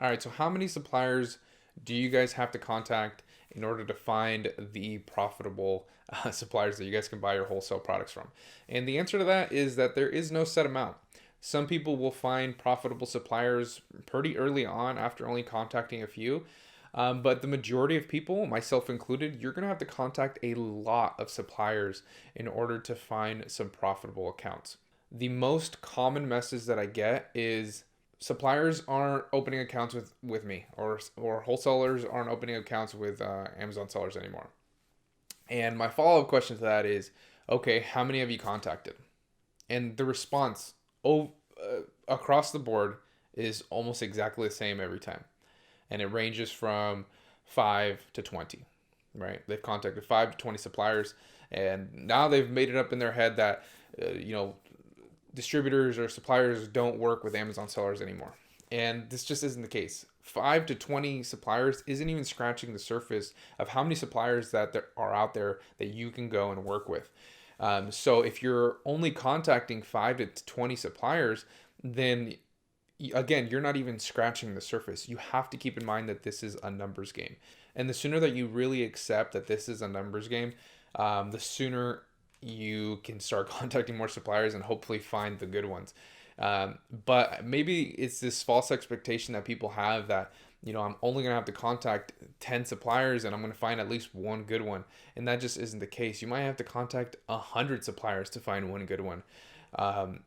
All right, so how many suppliers do you guys have to contact in order to find the profitable suppliers that you guys can buy your wholesale products from? And the answer to that is that there is no set amount. Some people will find profitable suppliers pretty early on after only contacting a few. But the majority of people, myself included, you're going to have to contact a lot of suppliers in order to find some profitable accounts. The most common message that I get is suppliers aren't opening accounts with me, or wholesalers aren't opening accounts with Amazon sellers anymore. And my follow-up question to that is, okay, how many have you contacted? And the response across the board is almost exactly the same every time. And it ranges from 5 to 20, right? They've contacted 5 to 20 suppliers, and now they've made it up in their head that, distributors or suppliers don't work with Amazon sellers anymore. And this just isn't the case. 5 to 20 suppliers isn't even scratching the surface of how many suppliers that there are out there that you can go and work with. So if you're only contacting 5 to 20 suppliers, then again, you're not even scratching the surface. You have to keep in mind that this is a numbers game. And the sooner that you really accept that this is a numbers game, the sooner you can start contacting more suppliers and hopefully find the good ones. But maybe it's this false expectation that people have that, I'm only going to have to contact 10 suppliers and I'm going to find at least one good one. And that just isn't the case. You might have to contact 100 suppliers to find one good one.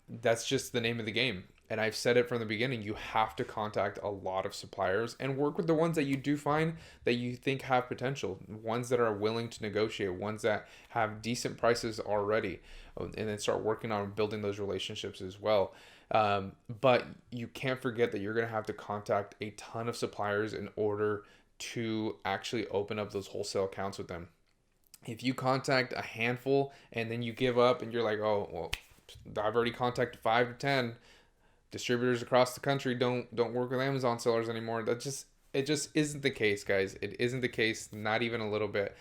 That's just the name of the game. And I've said it from the beginning, you have to contact a lot of suppliers and work with the ones that you do find that you think have potential, ones that are willing to negotiate, ones that have decent prices already, and then start working on building those relationships as well. But you can't forget that you're going to have to contact a ton of suppliers in order to actually open up those wholesale accounts with them. If you contact a handful and then you give up and you're like, oh, well, I've already contacted 5 to 10 distributors across the country, don't work with Amazon sellers anymore. It just isn't the case, guys. It isn't the case, not even a little bit.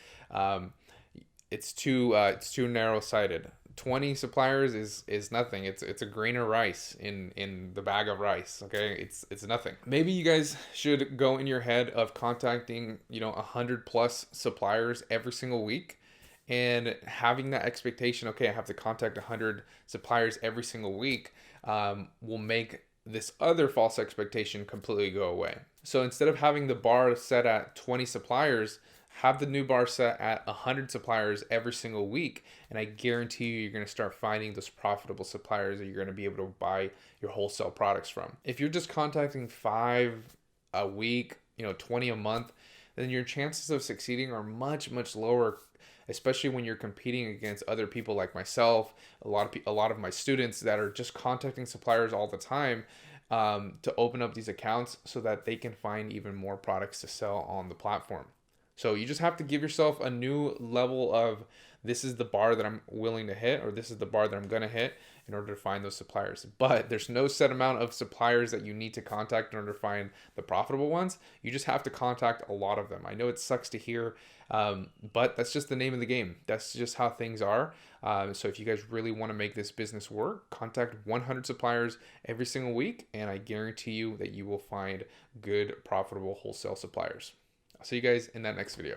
It's too narrow-sighted. 20 suppliers is nothing. It's a grain of rice in the bag of rice. Okay, it's nothing. Maybe you guys should go in your head of contacting 100 plus suppliers every single week, and having that expectation. Okay, I have to contact 100 suppliers every single week. Will make this other false expectation completely go away. So instead of having the bar set at 20 suppliers, have the new bar set at 100 suppliers every single week, and I guarantee you're going to start finding those profitable suppliers that you're going to be able to buy your wholesale products from. If you're just contacting 5 a week, 20 a month, then your chances of succeeding are much, much lower, especially when you're competing against other people like myself, a lot of my students that are just contacting suppliers all the time, to open up these accounts so that they can find even more products to sell on the platform. So you just have to give yourself a new level of, this is the bar that I'm willing to hit, or this is the bar that I'm going to hit in order to find those suppliers. But there's no set amount of suppliers that you need to contact in order to find the profitable ones. You just have to contact a lot of them. I know it sucks to hear, but that's just the name of the game. That's just how things are. So if you guys really want to make this business work, contact 100 suppliers every single week, and I guarantee you that you will find good, profitable wholesale suppliers. I'll see you guys in that next video.